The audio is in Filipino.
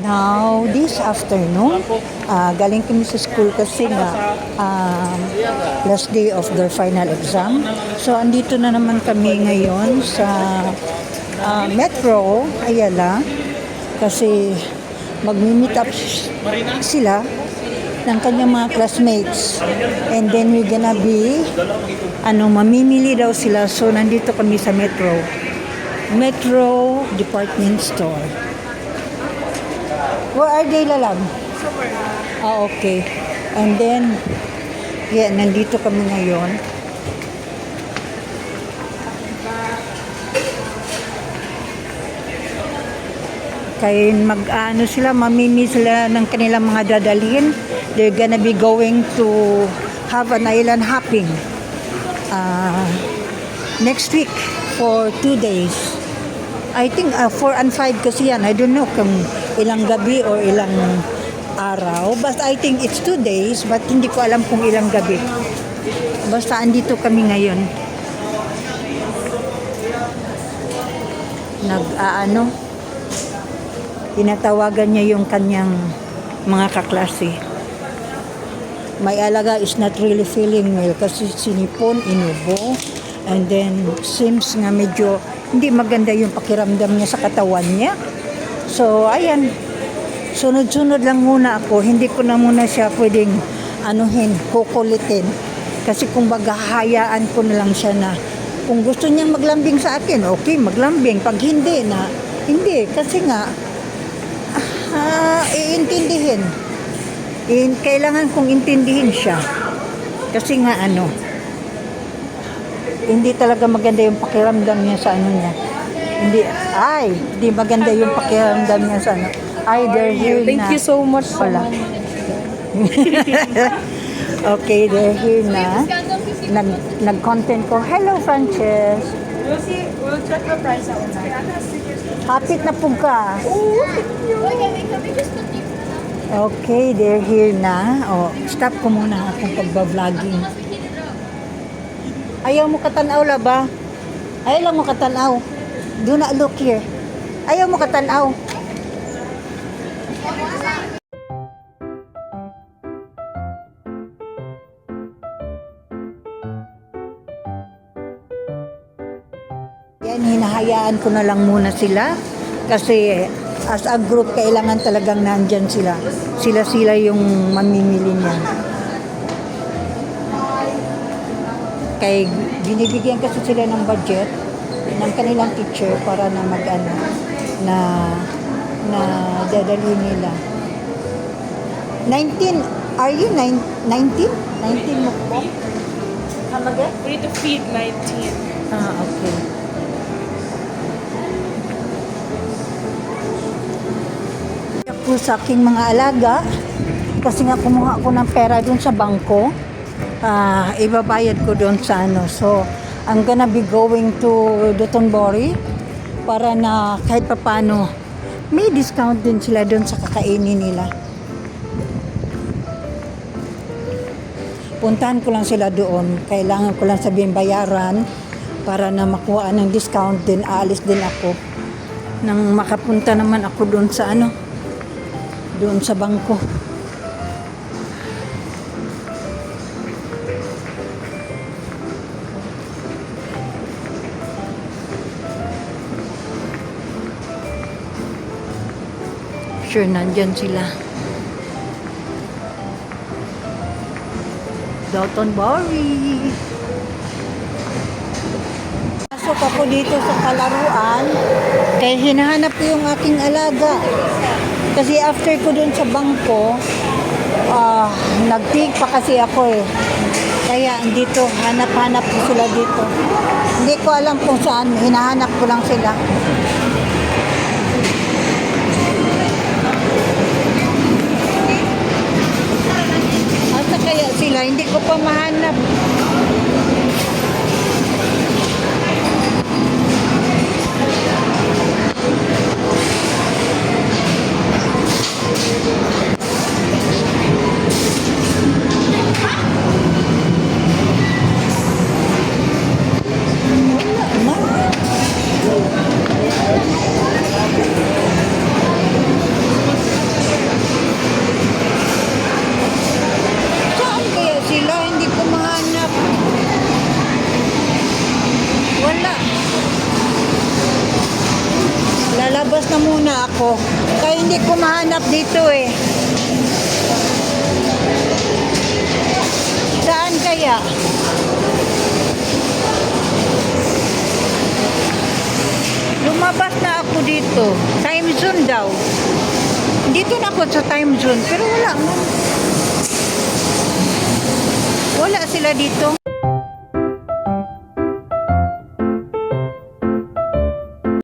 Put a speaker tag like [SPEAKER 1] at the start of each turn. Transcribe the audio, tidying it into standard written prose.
[SPEAKER 1] Now, this afternoon, galing kami sa school kasi nga last day of their final exam. So, andito na naman kami ngayon sa Metro Ayala kasi mag-meet up sila ng kanyang mga classmates. And then we're gonna be mamimili daw sila. So, nandito kami sa Metro Department Store. Where are they, Lalag? Somewhere. Okay. And then, nandito kami ngayon. Kaya mamimi sila ng kanilang mga dadalhin. They're gonna be going to have an island hopping next week for 2 days. I think 4 and 5 kasi yan. I don't know kung ilang gabi or ilang araw. But I think it's 2 days. But hindi ko alam kung ilang gabi. Basta andito kami ngayon. Tinatawagan niya yung kanyang mga kaklase. My alaga is not really feeling well kasi sinipon, inubo. And then, seems nga medyo hindi maganda yung pakiramdam niya sa katawan niya. So, ayan. Sunod-sunod lang muna ako. Hindi ko na muna siya pwedeng kukulitin. Kasi kung hayaan ko na lang siya na kung gusto niyang maglambing sa akin, okay, maglambing. Pag hindi na, hindi. Kasi nga, iintindihin. Kailangan kong intindihin siya. Kasi nga hindi talaga maganda yung pakiramdam niya sa niya. Hindi maganda yung pakiramdam niya sa they're here na.
[SPEAKER 2] Thank you so much.
[SPEAKER 1] Wala. Okay, they're here na. Nag-content ko. Hello, Frances.
[SPEAKER 2] We'll check the price out.
[SPEAKER 1] Hapit na po ka. Okay, they're here na. Stop ko muna akong pagba-vlogging. Ayaw mo katanaw ba? Ayaw lang mo katanaw. Do not look here. Ayaw mo katanaw. Yan, hinahayaan ko na lang muna sila. Kasi as a group, kailangan talagang nandyan sila. Sila yung mamimili niyan. Kaya binibigyan kasi sila ng budget ng kanilang teacher para na na dadalhin nila. 19, are you 19? 19 mo po? Kamagay?
[SPEAKER 2] We need to feed 19.
[SPEAKER 1] Okay. Po sa aking mga alaga, kasi nga kumuha ako ng pera dun sa bangko. Ibabayad ko doon sa So, I'm gonna be going to Dotonbori para na kahit papano may discount din sila doon sa kakainin nila. Puntahan ko lang sila doon. Kailangan ko lang sabihin bayaran para na makuha ng discount din. Aalis din ako nang makapunta naman ako doon sa doon sa bangko. Sure, nandyan sila. Dotonbori. Pasok ako dito sa palaruan kaya hinahanap ko yung aking alaga. Kasi after ko dun sa bangko, nag-take pa kasi ako Kaya dito, hanap-hanap ko sila dito. Hindi ko alam kung saan, hinahanap ko lang sila. Kaya sila, hindi ko pa mahanap. Lumabas na muna ako. Kaya hindi ko mahanap dito eh. Saan kaya? Lumabas na ako dito. Time zone daw. Dito na ako sa time zone. Pero wala mo. Wala sila dito.